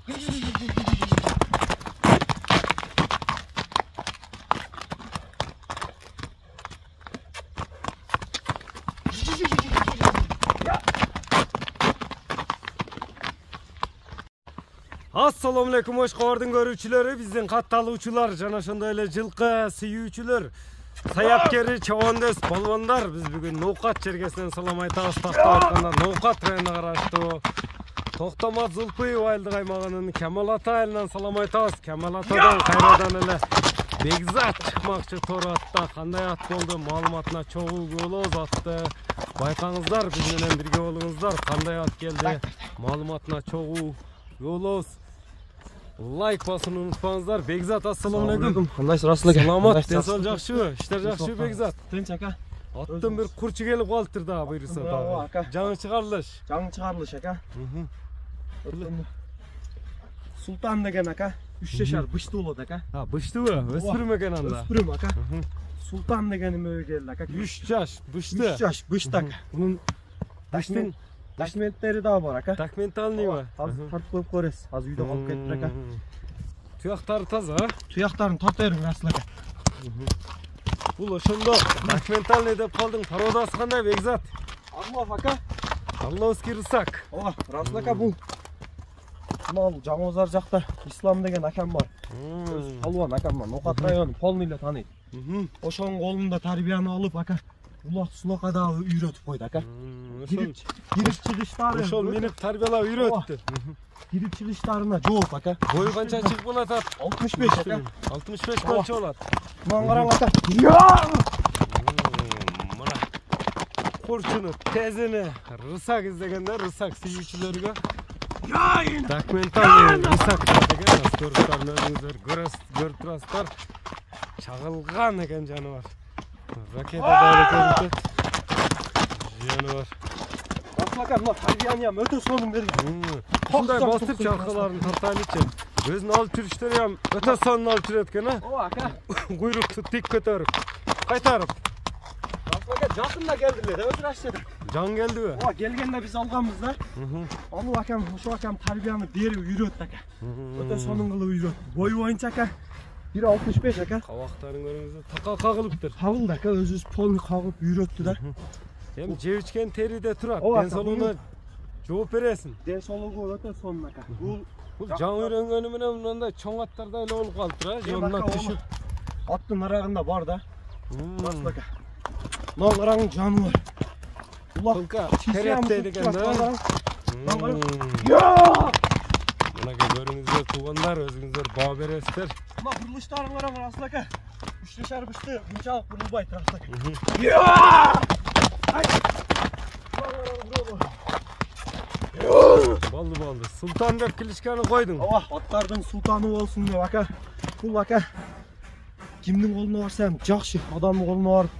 Assalamu alaikum Oşqo'rdun görүүчүлөрү, биздин катталуучулар жана ошондой эле жылкы сүйүүчүлөр, саяккери, чабандөз, балбандар. Биз бүгүн Ноокат жергесинен салам айтабыз. Тактап атканда Ноокат районуна караштуу Токтомат Зулпуев айылдык аймагынын Камал Ата айылынан салам айтабыз. Камал Атадан кайрадан эле Бекзат чыкмакчы тор атта кандай ат болду маалыматына чогуу болобуз атты. Байкаңыздар, биз менен бирге болуңуздар. Кандай ат келди маалыматына чогуу болобуз. Лайк басын унутпаңыздар. Бекзат, ассаламу алейкум. Кандайсыз, Расул? Саламат, денсаулык жакшыбы? Иштер жакшыбы, Бекзат? Тынч ака. Аттан бир курчу келип калыптыр да, буйруса да. Жаңы чыгарылыш. Жаңы чыгарылыш ака. Султан деген ака. 3 жашар бышты болот ака. Ha, быштыбы? Өспүрүм экен анда. Өспүрүм ака. Султан дегеним өйгө келди ака. 3 жаш бышты. 3 жаш бышты ака. Бунун документтери да бар ака. Документальныйбы? Азыр тартып коюп көрөсүз. Азыр үйдө калып кетти ака. Туяктары таза, а? Туяктарын тарта бериң, Расул ака. Бул ошондо документальный деп калдың. Породасы кандай, Бекзат? Орлов ака. Орловский рысак. Ооба, Расул ака, бул Мал Жаңозар жакта Ислам деген акам бар. Палуан акам бар. Ноокат районун полный эле тааныйт. Ошонун колунда тарбияны алып ака. Улак сулакка да үйрөтүп койду ака. Кирип чыгыштары. Ошол минип тарбиялап үйрөттү. Кирип чыгыштарына жооп ака. Бою канча чыгып болот ат? 65 ака. 65 канча болот? Мына караң ака. Мына курчуну тезини рысак издегенде рысак сүйүүчүлөргө документальный рысак деген көрүптөрүн өзүңүздөр көрүп турасыздар. Чагылган экен жаныбар. Ракета да көрүнөт. Жаныбар. Аслака, мына тарбияны ham өтө сонун берген. Кандай бастырып чаркаларын тартайлычы. Өзүн алып жүрүштөрү ham өтө сонун алып жүрөт экен, а? Ооба ака. Куйрукту тик көтөрүп, кайтарып. Аслака жакында келдилер, өтүрашты. Жан келдиби? Ооба, келгенде биз алганбыз да. Аны акам, ошо акам тарбияны берип үйрөттү ака. Өтө сонун кылып үйрөттү. Бою боюнча ака 1.65 ака. Кабактарын көрүңүздөр, така кагылыптыр. Кагылды ака, өзүбүз полный кагып үйрөттү да. Эми жеп ичкен териде турат. Ден соолугуна жооп бересиң. Ден соолугу өтө сонун ака. Бул жаңы үйрөнгөнү менен мындай чоң аттарда эле болуп калыптыр, а? Жолуна түшүп. Аттын арагында бар да. Расул ака. Мына караң жаны бар. Улакка керепте деген да. Мынага көрүңүздөр туугандар, өзүңүздөр баа бересиздер. Мына бурулуштарын караң, Расул ака. 3 жашар бышты, мынчалык бурулбайт, Расул ака. Балды. Султан деп килишкени койдуң. Ооба, аттардын султаны болсун деп ака. Бул ака кимдин колуна барса ham жакшы, адамдын колуна барып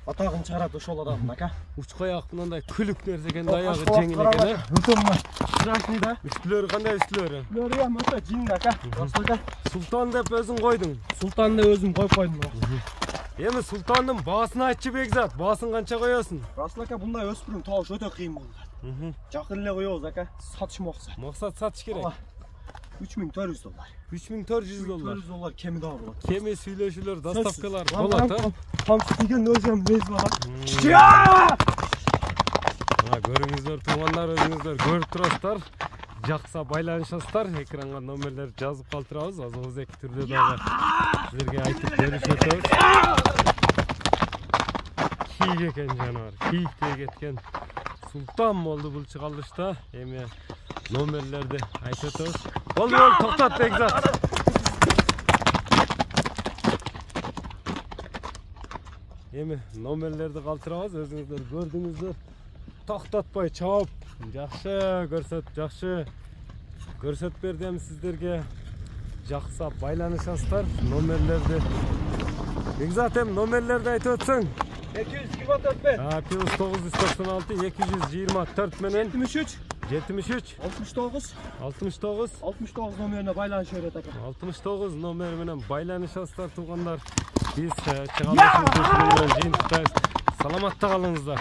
атагын чыгарат ошол адамдын ака. Учкай ак мындай күлүк нерсе экен, аягы жеңил экен, э? Өтө мына страшный да. Үстүлөрү кандай үстүлөрү? Үстүлөрү ham өтө жиң ака. Расул ака. Султан деп өзүң койдуң. Султан деп өзүм коюп койдум. Эми Султандын баасын айтчы, Бекзат. Баасын канча коесуң? Расул ака, мындай өспүрүм табыш өтө кыйын болду. Жакын эле коебуз ака. Сатыш максат. Максат сатыш керек. $3400. $3400. Кеми да болот. Кеми сүйлөшүүлөр, доставкалар болот, а? Камчы тийген өзү ham мез болот. Мына көрүңүздөр, туугандар, өзүңүздөр көрүп турасыздар. Жакса байланышасыздар. Экранга номерлер жазып калтырабыз. Азыр түрдө дагы силерге айтып беришет. Кийик экен жаныбар. Кийиктей кеткен Султан болду бул чыгарылышта. Эми номерлерди айтып өтөбүз. Болду, токтот, Бекзат. Эми номерлерди калтырабыз, өзүңүздөр көрдүңүздөр. Токтотпой чаап, жакшы көрсөтүп бердим сиздерге. Жакса байланышасыздар, номерлерди. Бекзат, эми номерлерди айтып өтсөң. 224 мен. +996 224 менен 73 69 номерине байланыша берет ака. 69 номер менен байланышасыздар туугандар. Биз чыгарылышыбызды жыйынтыктайбыз. Саламатта калыңыздар.